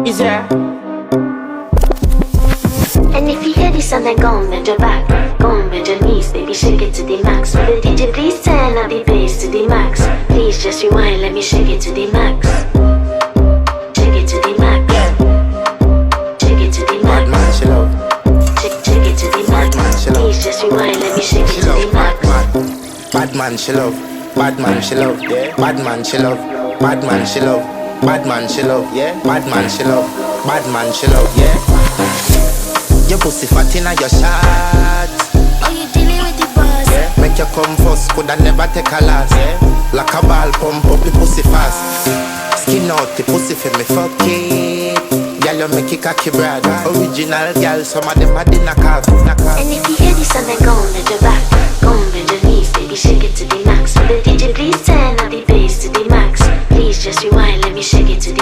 Is there? And if you hear this and then go on bend your back, go on bend your knees, baby, shake it to the max. Will the DJ please turn up the bass to the max? Please just rewind, let me shake it to the max. Shake it to the max. Shake it to the max. Bad man, she love. Shake it to the max. Bad man, she love. Please just rewind, let me shake it She to love. the max. Bad man, she love. Bad man, she love. Yeah. Bad man, she love. Bad man, she love. Bad man, she love. Yeah. Bad man, she love. Bad man, she love. Yeah. Your pussy fat inna your shot. Oh, you dealing with the boss? Yeah. Make you come first, coulda never take a last. Yeah. Like a ball, pump up the pussy fast. Skin out the pussy for me fuck it. Girl, you make it cocky brag. Original girl, some of them a dinner card. And if you hear this and then go on bend your back, go on bend your knees, baby, shake it to the max. Will the DJ please turn up the bass to the max? Please just rewind, let me shake it to the